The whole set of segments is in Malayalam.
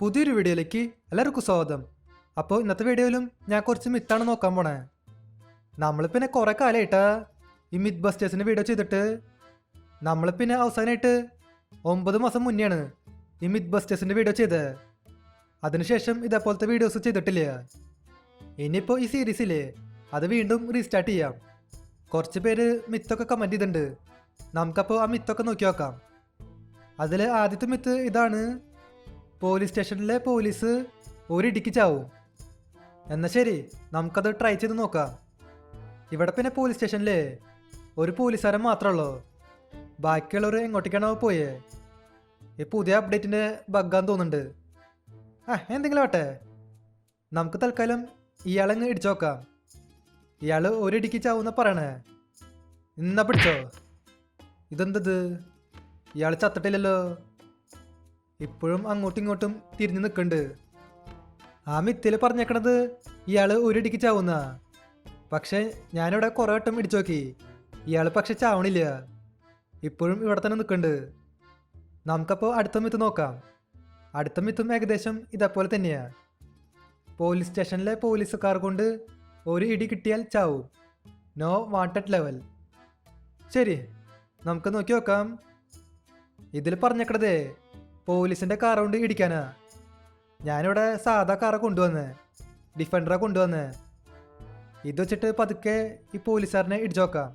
പുതിയൊരു വീഡിയോയിലേക്ക് എല്ലാവർക്കും സ്വാഗതം. അപ്പോൾ ഇന്നത്തെ വീഡിയോയിലും ഞാൻ കുറച്ച് മിത്താണ് നോക്കാൻ പോണേ. നമ്മൾ പിന്നെ കുറേ കാലമായിട്ടാ ഈ മിത്ത് ബസ്റ്റേഴ്സിൻ്റെ വീഡിയോ ചെയ്തിട്ട്. നമ്മൾ പിന്നെ അവസാനമായിട്ട് 9 മാസം മുന്നെയാണ് ഈ മിത്ത് ബസ്റ്റേഴ്സിൻ്റെ വീഡിയോ ചെയ്തത്. അതിനുശേഷം ഇതേപോലത്തെ വീഡിയോസ് ചെയ്തിട്ടില്ല. ഇനിയിപ്പോൾ ഈ സീരീസില്ലേ അത് വീണ്ടും റീസ്റ്റാർട്ട് ചെയ്യാം. കുറച്ച് പേര് മിത്തൊക്കെ കമൻറ്റ് ചെയ്തിട്ടുണ്ട്. നമുക്കപ്പോൾ ആ മിത്തൊക്കെ നോക്കി നോക്കാം. അതിൽ ആദ്യത്തെ മിത്ത് ഇതാണ്: പോലീസ് സ്റ്റേഷനിലെ പോലീസ് ഒരിടിക്ക് ചാവും. എന്നാൽ ശരി, നമുക്കത് ട്രൈ ചെയ്ത് നോക്കാം. ഇവിടെ പിന്നെ പോലീസ് സ്റ്റേഷനിലെ ഒരു പോലീസുകാരൻ മാത്രമല്ലോ. ബാക്കിയുള്ളവർ എങ്ങോട്ടേക്കാണോ പോയേ? ഈ പുതിയ അപ്ഡേറ്റിൻ്റെ ബഗ്ഗാന്ന് തോന്നുന്നുണ്ട്. എന്തെങ്കിലും ആട്ടെ, നമുക്ക് തൽക്കാലം ഇയാളങ്ങ് ഇടിച്ചു നോക്കാം. ഇയാൾ ഒരിടിക്ക് ചാവുന്ന പറയണേ. ഇന്നാ പിടിച്ചോ. ഇതെന്തത്? ഇയാൾ ചത്തിട്ടില്ലല്ലോ. ഇപ്പോഴും അങ്ങോട്ടും ഇങ്ങോട്ടും തിരിഞ്ഞു നിൽക്കുന്നുണ്ട്. ആ മിത്തിൽ പറഞ്ഞേക്കണത് ഇയാൾ ഒരിടിക്ക് ചാവുന്ന. പക്ഷെ ഞാനിവിടെ കുറേ വട്ടം ഇടിച്ചു നോക്കി. ഇയാൾ പക്ഷെ ചാവണില്ല. ഇപ്പോഴും ഇവിടെ തന്നെ നിൽക്കുന്നുണ്ട്. നമുക്കപ്പോൾ അടുത്ത മിത്ത് നോക്കാം. അടുത്ത മിത്തും ഏകദേശം ഇതേപോലെ തന്നെയാണ്. പോലീസ് സ്റ്റേഷനിലെ പോലീസുകാർ കൊണ്ട് ഒരു ഇടി കിട്ടിയാൽ ചാവും. No wanted level. ശരി, നമുക്ക് നോക്കി നോക്കാം. ഇതിൽ പറഞ്ഞേക്കണതേ പോലീസിൻ്റെ കാർ കൊണ്ട് ഇടിക്കാനാ. ഞാനിവിടെ സാധാ കാറെ കൊണ്ടുവന്ന്, ഡിഫൻഡറെ കൊണ്ടുവന്ന്. ഇത് വെച്ചിട്ട് പതുക്കെ ഈ പോലീസുകാരനെ ഇടിച്ചു നോക്കാം.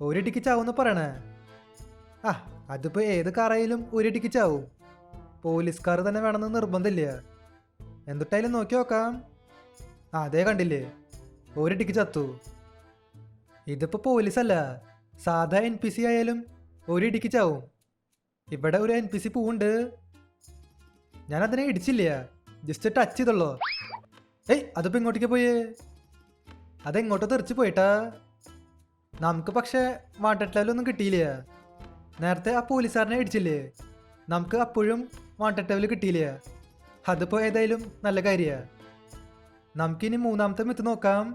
ഒരിടിക്ക് ചാവുമെന്ന് പറയണേ. അതിപ്പോൾ ഏത് കാറായാലും ഒരിടിക്ക് ചാവും. പോലീസ് കാർ തന്നെ വേണമെന്ന് നിർബന്ധമില്ല. എന്തിട്ടായാലും നോക്കി നോക്കാം. അതേ കണ്ടില്ലേ, ഒരിടിക്ക് ചത്തു. ഇതിപ്പോൾ പോലീസല്ല, സാധാ NPC ആയാലും ഒരിടിക്ക് ചാവും. ഇവിടെ ഒരു NPC പൂവുണ്ട്. ഞാനതിനെ ഇടിച്ചില്ല, ജസ്റ്റ് ടച്ച് ചെയ്തുള്ളൂ. അതിപ്പോൾ ഇങ്ങോട്ടേക്ക് പോയേ? അതെങ്ങോട്ടോ തെറിച്ച് പോയിട്ടാ. നമുക്ക് പക്ഷേ വാണ്ടഡ് ലെവലൊന്നും കിട്ടിയില്ല. നേരത്തെ ആ പോലീസുകാരനെ ഇടിച്ചില്ലേ, നമുക്ക് അപ്പോഴും വാണ്ടഡ് ലെവൽ കിട്ടിയില്ല. അതിപ്പോൾ ഏതായാലും നല്ല കാര്യമാണ്. നമുക്കിനി മൂന്നാമത്തെ മിത്ത് നോക്കാം.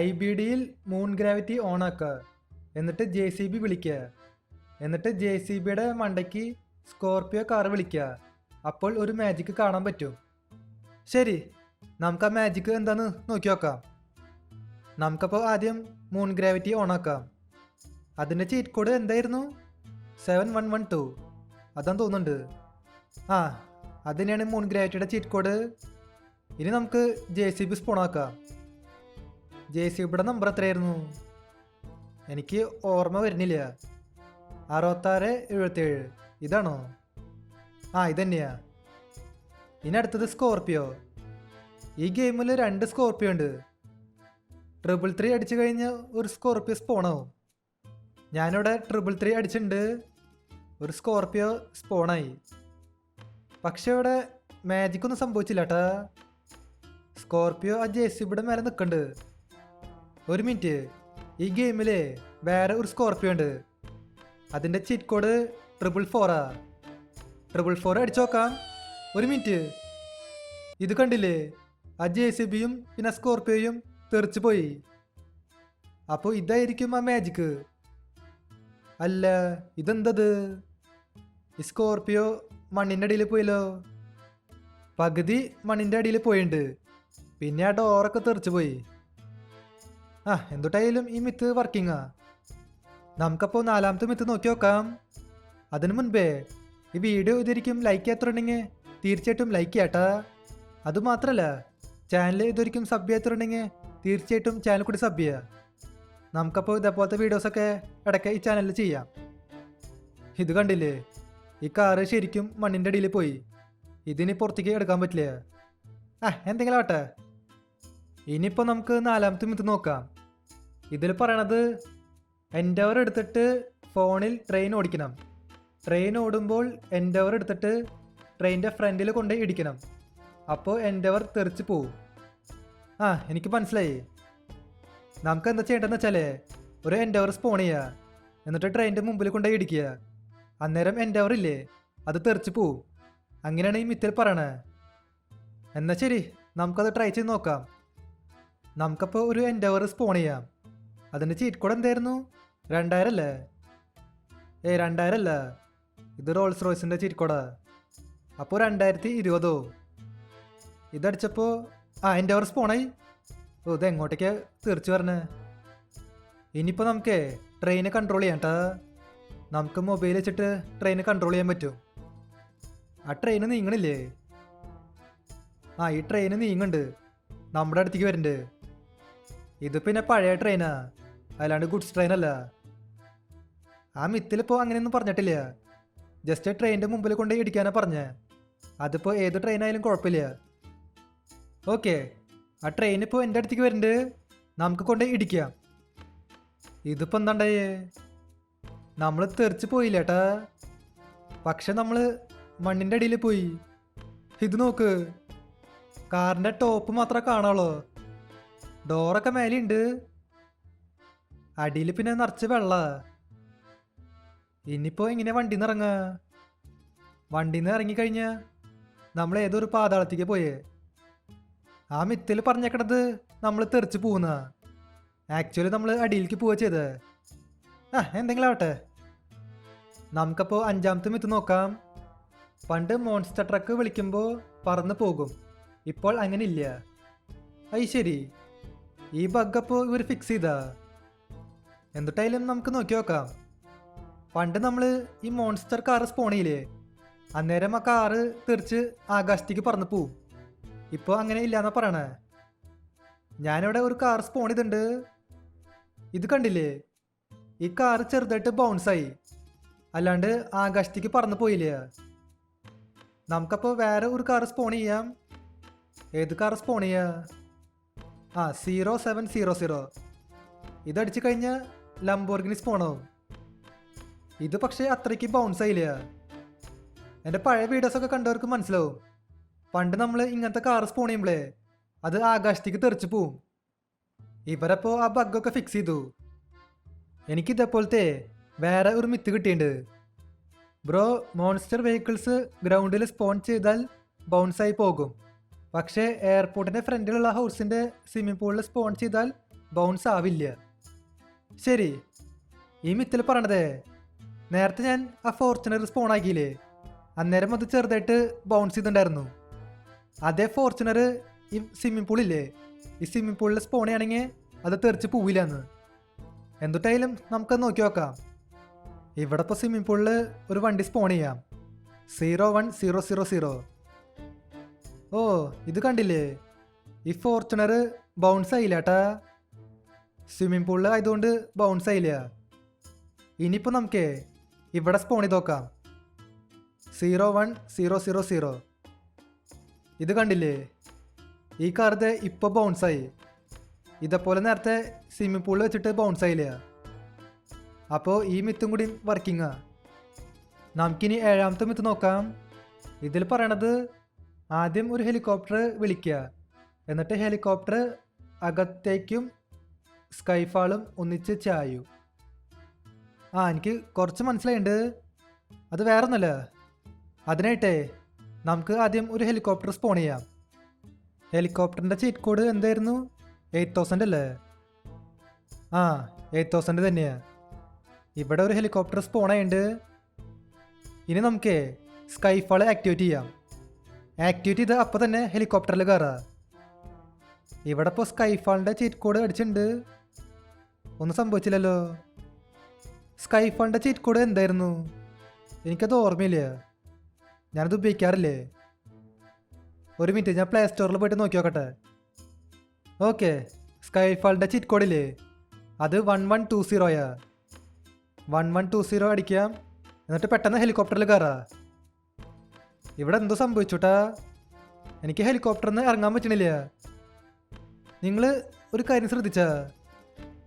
IBDയിൽ മൂൺ ഗ്രാവിറ്റി ഓൺ ആക്കുക, എന്നിട്ട് JCB വിളിക്കുക, എന്നിട്ട് JCBയുടെ മണ്ടയ്ക്ക് സ്കോർപിയോ കാർ വിളിക്കുക. അപ്പോൾ ഒരു മാജിക്ക് കാണാൻ പറ്റും. ശരി, നമുക്ക് ആ മാജിക്ക് എന്താന്ന് നോക്കി നോക്കാം. നമുക്കപ്പോൾ ആദ്യം മൂൺ ഗ്രാവിറ്റി ഓൺ ആക്കാം. അതിൻ്റെ ചീറ്റ് കോഡ് എന്തായിരുന്നു? 7112 അതാന്ന് തോന്നുന്നുണ്ട്. അത് തന്നെയാണ് മൂൺ ഗ്രാവിറ്റിയുടെ ചീറ്റ് കോഡ്. ഇനി നമുക്ക് JCB സ്പോൺ ആക്കാം. JCBയുടെ നമ്പർ എത്രയായിരുന്നു? എനിക്ക് ഓർമ്മ വരുന്നില്ല. 6677 ഇതാണോ? ഇതന്നെയാ. ഇനി അടുത്തത് സ്കോർപിയോ. ഈ ഗെയിമിൽ 2 സ്കോർപിയോ ഉണ്ട്. 333 അടിച്ചു കഴിഞ്ഞാൽ ഒരു സ്കോർപിയോ സ്പോണാവും. ഞാനിവിടെ 333 അടിച്ചിട്ടുണ്ട്, ഒരു സ്കോർപിയോ സ്പോണായി. പക്ഷെ ഇവിടെ മാജിക്കൊന്നും സംഭവിച്ചില്ല കേട്ടാ. സ്കോർപിയോ ആ JCBയുടെ മേലെ നിൽക്കുന്നുണ്ട്. ഒരു മിനിറ്റ്, ഈ ഗെയിമിലെ വേറെ ഒരു സ്കോർപിയോ ഉണ്ട്. അതിൻ്റെ ചീറ്റ് കോഡ് 444 444 അടിച്ചു നോക്കാം. ഒരു മിനിറ്റ്, ഇത് കണ്ടില്ലേ? ആ JCBയും പിന്നെ സ്കോർപിയോയും തെറിച്ചു പോയി. അപ്പോൾ ഇതായിരിക്കും ആ മാജിക്ക്. അല്ല, ഇതെന്തത്? ഈ സ്കോർപിയോ മണ്ണിൻ്റെ അടിയിൽ പോയല്ലോ. പകുതി മണ്ണിൻ്റെ അടിയിൽ പോയിട്ടുണ്ട്, പിന്നെ ആ ഡോറൊക്കെ തെറിച്ചു പോയി. എന്തുട്ടായാലും ഈ മിത്ത് വർക്കിങ്ങാ. നമുക്കപ്പോൾ നാലാമത്തെ മിത്ത് നോക്കി നോക്കാം. അതിനു മുൻപേ ഈ വീഡിയോ ഇതൊരിക്കും ലൈക്ക് ചെയ്യാത്തുണ്ടെങ്കിൽ തീർച്ചയായിട്ടും ലൈക്ക് ചെയ്യാട്ടാ. അതുമാത്രമല്ല, ചാനൽ ഇതൊരിക്കും സബ് ചെയ്യാത്തുണ്ടെങ്കിൽ തീർച്ചയായിട്ടും ചാനൽ കൂടി സബ് ചെയ്യുക. നമുക്കപ്പോൾ ഇതേപോലത്തെ വീഡിയോസൊക്കെ ഇടയ്ക്ക് ഈ ചാനലിൽ ചെയ്യാം. ഇത് കണ്ടില്ലേ, ഈ കാറ് ശരിക്കും മണ്ണിൻ്റെ അടിയിൽ പോയി. ഇതിനി പുറത്തേക്ക് എടുക്കാൻ പറ്റില്ല. എന്തെങ്കിലും ആട്ടെ. ഇനിയിപ്പോൾ നമുക്ക് നാലാമത്തെ മിത്ത് നോക്കാം. ഇതിൽ പറയണത് എൻഡവർ എടുത്തിട്ട് ഫോണിൽ ട്രെയിൻ ഓടിക്കണം. ട്രെയിൻ ഓടുമ്പോൾ എൻഡവർ എടുത്തിട്ട് ട്രെയിനിൻ്റെ ഫ്രണ്ടിൽ കൊണ്ട് ഇടിക്കണം. അപ്പോൾ എൻഡവർ തെറിച്ച് പോവും. എനിക്ക് മനസ്സിലായി. നമുക്ക് എന്താ ചെയ്യേണ്ടതെന്ന് വെച്ചാലേ, ഒരു എൻഡവർ സ്പോൺ ചെയ്യുക, എന്നിട്ട് ട്രെയിനിൻ്റെ മുമ്പിൽ കൊണ്ട് ഇടിക്കുക. അന്നേരം എൻഡവർ ഇല്ലേ, അത് തെറിച്ച് പോവും. അങ്ങനെയാണ് ഈ മിത്തിൽ പറയണേ. എന്നാൽ ശരി, നമുക്കത് ട്രൈ ചെയ്ത് നോക്കാം. നമുക്കപ്പോൾ ഒരു എൻഡവർ സ്പോൺ ചെയ്യാം. അതിൻ്റെ ചീറ്റ് കോഡ് എന്തായിരുന്നു? 2000 അല്ലേ? 2000 അല്ല, ഇത് റോൾസ് റോയ്സിൻ്റെ ചീറ്റ് കോഡാ. അപ്പോൾ 2020 ഇതടിച്ചപ്പോൾ എൻ്റെ അവർ സ്പോണായി. ഓ ഇത് എങ്ങോട്ടേക്കാ തീർച്ചു പറഞ്ഞേ. ഇനിയിപ്പോൾ നമുക്ക് ട്രെയിന് കൺട്രോൾ ചെയ്യാം കേട്ടാ. നമുക്ക് മൊബൈൽ വെച്ചിട്ട് ട്രെയിന് കൺട്രോൾ ചെയ്യാൻ പറ്റും. ആ ട്രെയിന് നീങ്ങണില്ലേ? ഈ ട്രെയിന് നീങ്ങുന്നുണ്ട്, നമ്മുടെ അടുത്തേക്ക് വരുന്നുണ്ട്. ഇത് പിന്നെ പഴയ ട്രെയിനാ, അല്ലാണ്ട് ഗുഡ്സ് ട്രെയിനല്ല. ആ മിത്തിലിപ്പോൾ അങ്ങനെയൊന്നും പറഞ്ഞിട്ടില്ല. ജസ്റ്റ് ട്രെയിനിൻ്റെ മുമ്പിൽ കൊണ്ട് ഇടിക്കാനാ പറഞ്ഞേ. അതിപ്പോൾ ഏത് ട്രെയിനായാലും കുഴപ്പമില്ല. ഓക്കെ, ആ ട്രെയിൻ ഇപ്പോൾ എൻ്റെ അടുത്തേക്ക് വരുന്നുണ്ട്, നമുക്ക് കൊണ്ട് ഇടിക്കാം. ഇതിപ്പോൾ എന്താണ്ടായേ? നമ്മൾ തെറിച്ച് പോയില്ല ഏട്ടാ, പക്ഷെ നമ്മൾ മണ്ണിൻ്റെ അടിയിൽ പോയി. ഇത് നോക്ക്, കാറിൻ്റെ ടോപ്പ് മാത്രമേ കാണാവുള്ളൂ. ഡോറൊക്കെ മേലെയുണ്ട്, അടിയിൽ പിന്നെ നിറച്ച് വെള്ള. ഇനിയിപ്പോൾ എങ്ങനെയാ വണ്ടിയിൽ നിന്ന് ഇറങ്ങുക? വണ്ടിയിൽ നിന്ന് ഇറങ്ങിക്കഴിഞ്ഞാൽ നമ്മൾ ഏതൊരു പാതാളത്തേക്ക് പോയേ. ആ മിത്തിൽ പറഞ്ഞേക്കണത് നമ്മൾ തെറിച്ച് പോകുന്ന, ആക്ച്വലി നമ്മൾ അടിയിലേക്ക് പോവുക ചെയ്തത്. എന്തെങ്കിലും ആവട്ടെ. നമുക്കപ്പോൾ 5ാമത്തെ മിത്ത് നോക്കാം. പണ്ട് മോൺസ്റ്റർ ട്രക്ക് വിളിക്കുമ്പോൾ പറന്ന് പോകും, ഇപ്പോൾ അങ്ങനെ ഇല്ല. ശരി, ഈ ബഗ്ഗപ്പോൾ ഇവർ ഫിക്സ് ചെയ്താ? എന്തിട്ടായാലും നമുക്ക് നോക്കി നോക്കാം. പണ്ട് നമ്മൾ ഈ മോൺസ്റ്റർ കാറ് സ്പോൺ ചെയ്യില്ലേ, അന്നേരം ആ കാറ് തെറിച്ച് ആകാശത്തേക്ക് പറന്ന് പോവും. ഇപ്പോൾ അങ്ങനെ ഇല്ലയെന്നാ പറയണേ. ഞാനിവിടെ ഒരു കാർ സ്പോൺ ചെയ്തിട്ടുണ്ട്. ഇത് കണ്ടില്ലേ? ഈ കാറ് ചെറുതായിട്ട് ബൗൺസായി, അല്ലാണ്ട് ആകാശത്തേക്ക് പറന്ന് പോയില്ല. നമുക്കപ്പോൾ വേറെ ഒരു കാർ സ്പോൺ ചെയ്യാം. ഏത് കാർ സ്പോൺ ചെയ്യാം? 0700. ഇതടിച്ചു കഴിഞ്ഞാൽ ലംബോർഗിനി സ്പോണാവും. ഇത് പക്ഷേ അത്രയ്ക്ക് ബൗൺസ് ആയില്ല. എൻ്റെ പഴയ വീഡിയോസൊക്കെ കണ്ടവർക്ക് മനസ്സിലാവും. പണ്ട് നമ്മൾ ഇങ്ങനത്തെ കാർ സ്പോൺ ചെയ്യുമ്പോഴേ അത് ആകാശത്തേക്ക് തെറിച്ച് പോവും. ഇവരപ്പോൾ ആ ബഗ്ഗൊക്കെ ഫിക്സ് ചെയ്തു. എനിക്കിതേപോലത്തെ വേറെ ഒരു മിത്ത് കിട്ടിയിട്ടുണ്ട്. ബ്രോ, മോൺസ്റ്റർ വെഹിക്കിൾസ് ഗ്രൗണ്ടിൽ സ്പോൺ ചെയ്താൽ ബൗൺസായി പോകും, പക്ഷേ എയർപോർട്ടിൻ്റെ ഫ്രണ്ടിലുള്ള ഹൗസിൻ്റെ സ്വിമ്മിംഗ് പൂളിൽ സ്പോൺ ചെയ്താൽ ബൗൺസ് ആവില്ല. ശരി, ഈ മിത്തിൽ പറയണതേ നേരത്തെ ഞാൻ ആ ഫോർച്യൂണർ സ്പോൺ ആക്കിയില്ലേ, അന്നേരം അത് ചെറുതായിട്ട് ബൗൺസ് ചെയ്തിട്ടുണ്ടായിരുന്നു. അതേ ഫോർച്യൂണർ ഈ സ്വിമ്മിംഗ് പൂളില്ലേ, ഈ സ്വിമ്മിംഗ് പൂളിൽ സ്പോൺ ചെയ്യണമെങ്കിൽ അത് തെറിച്ച് പോവില്ലെന്ന്. എന്തുട്ടായാലും നമുക്കത് നോക്കി നോക്കാം. ഇവിടെ ഇപ്പോൾ സ്വിമ്മിംഗ് പൂളിൽ ഒരു വണ്ടി സ്പോൺ ചെയ്യാം, 01000. ഓ ഇത് കണ്ടില്ലേ, ഈ ഫോർച്യൂണർ ബൗൺസ് ആയില്ല ഏട്ടാ. സ്വിമ്മിംഗ് പൂളിൽ ആയതുകൊണ്ട് ബൗൺസ് ആയില്ല. ഇനിയിപ്പോൾ നമുക്ക് ഇവിടെ സ്പോൺ ചെയ്ത് നോക്കാം, 01000. ഇത് കണ്ടില്ലേ, ഈ കാർഡ് ഇപ്പോൾ ബൗൺസായി. ഇതേപോലെ നേരത്തെ സ്വിമ്മിംഗ് പൂളിൽ വെച്ചിട്ട് ബൗൺസ് ആയില്ല. അപ്പോൾ ഈ മിത്തും കൂടി വർക്കിങ്ങാ. നമുക്കിനി 7ാമത്തെ മിത്ത് നോക്കാം. ഇതിൽ പറയണത് ആദ്യം ഒരു ഹെലികോപ്റ്റർ വിളിക്കുക, എന്നിട്ട് ഹെലികോപ്റ്റർ അകത്തേക്കും സ്കൈഫാളും ഒന്നിച്ച് ചായു. എനിക്ക് കുറച്ച് മനസ്സിലായിട്ടുണ്ട്. അത് വേറെ ഒന്നല്ല. അതിനായിട്ടേ നമുക്ക് ആദ്യം ഒരു ഹെലികോപ്റ്റർ സ്പോൺ ചെയ്യാം. ഹെലികോപ്റ്ററിൻ്റെ ചീറ്റ് കോഡ് എന്തായിരുന്നു? 8000 അല്ലേ? 8000 തന്നെയാണ്. ഇവിടെ ഒരു ഹെലികോപ്റ്റർ സ്പോൺ ആയിട്ടുണ്ട്. ഇനി നമുക്ക് സ്കൈഫാൾ ആക്ടിവേറ്റ് ചെയ്യാം. ആക്ടിവേറ്റ് ചെയ്ത് അപ്പോൾ തന്നെ ഹെലികോപ്റ്ററിൽ കയറാം. ഇവിടെ ഇപ്പോൾ സ്കൈഫാളിൻ്റെ ചീറ്റ് കോഡ് അടിച്ചിട്ടുണ്ട്. ഒന്നും സംഭവിച്ചില്ലല്ലോ. സ്കൈഫാളിൻ്റെ ചീറ്റ് കോഡ് എന്തായിരുന്നു? എനിക്കത് ഓർമ്മയില്ല, ഞാനത് ഉപയോഗിക്കാറില്ലേ. ഒരു മിനിറ്റ്, ഞാൻ പ്ലേ സ്റ്റോറിൽ പോയിട്ട് നോക്കി നോക്കട്ടെ. ഓക്കെ, സ്കൈഫാളിൻ്റെ ചീറ്റ് കോഡില്ലേ, അത് 1120. 1120 അടിക്കാം, എന്നിട്ട് പെട്ടെന്ന് ഹെലികോപ്റ്ററിൽ കയറാം. ഇവിടെ എന്തോ സംഭവിച്ചുട്ടാ, എനിക്ക് ഹെലികോപ്റ്ററിൽ നിന്ന് ഇറങ്ങാൻ പറ്റണില്ല. നിങ്ങൾ ഒരു കാര്യം ശ്രദ്ധിച്ചാ,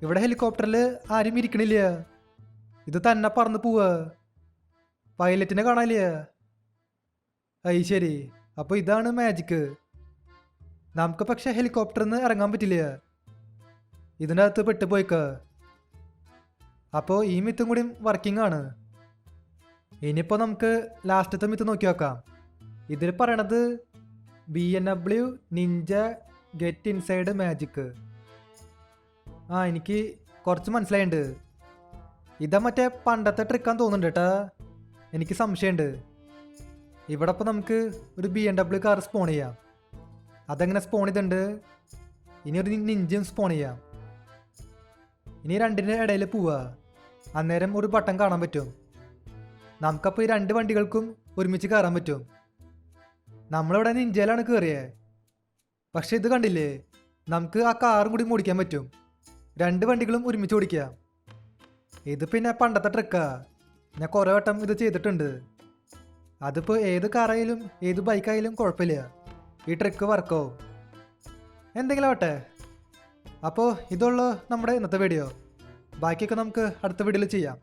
ഇവിടെ ഹെലികോപ്റ്ററിൽ ആരും ഇരിക്കണില്ല, ഇത് തന്നെ പറന്ന് പോവുക. പൈലറ്റിനെ കാണാനില്ല. ശരി, അപ്പോൾ ഇതാണ് മാജിക്ക്. നമുക്ക് പക്ഷെ ഹെലികോപ്റ്ററിൽ നിന്ന് ഇറങ്ങാൻ പറ്റില്ല, ഇതിൻ്റെ അകത്ത് പെട്ടുപോയിക്ക. അപ്പോൾ ഈ മിത്തും കൂടി വർക്കിംഗ് ആണ്. ഇനിയിപ്പോൾ നമുക്ക് ലാസ്റ്റത്തെ മിത്ത് നോക്കി നോക്കാം. ഇതിൽ പറയണത് BMW Ninja get inside magic. എനിക്ക് കുറച്ച് മനസ്സിലായിട്ടുണ്ട്. ഇതാ മറ്റേ പണ്ടത്തെ ട്രിക്കാന്ന് തോന്നുന്നുണ്ട് കേട്ടാ. എനിക്ക് സംശയമുണ്ട്. ഇവിടെ ഇപ്പോൾ നമുക്ക് ഒരു BMW കാർ സ്പോൺ ചെയ്യാം. അതെങ്ങനെ സ്പോൺ ചെയ്തിട്ടുണ്ട്. ഇനി ഒരു നിഞ്ചയും സ്പോൺ ചെയ്യാം. ഇനി രണ്ടിൻ്റെ ഇടയിൽ പോവുക. അന്നേരം ഒരു ബട്ടൺ കാണാൻ പറ്റും. നമുക്കപ്പോൾ ഈ രണ്ട് വണ്ടികൾക്കും ഒരുമിച്ച് കയറാൻ പറ്റും. നമ്മളിവിടെ നിഞ്ചയിലാണ് കയറിയത്. പക്ഷെ ഇത് കണ്ടില്ലേ, നമുക്ക് ആ കാറും കൂടി ഓടിക്കാൻ പറ്റും. രണ്ട് വണ്ടികളും ഒരുമിച്ച് ഓടിക്കാം. ഇത് പിന്നെ പണ്ടത്തെ ട്രിക്കാ. ഞാൻ കുറേ വട്ടം ഇത് ചെയ്തിട്ടുണ്ട്. അതിപ്പോൾ ഏത് കാറായാലും ഏത് ബൈക്കായാലും കുഴപ്പമില്ല, ഈ ട്രിക്ക് വർക്കാവും. എന്തെങ്കിലും ആവട്ടെ. അപ്പോൾ ഇതുള്ളൂ നമ്മുടെ ഇന്നത്തെ വീഡിയോ. ബാക്കിയൊക്കെ നമുക്ക് അടുത്ത വീഡിയോയിൽ ചെയ്യാം.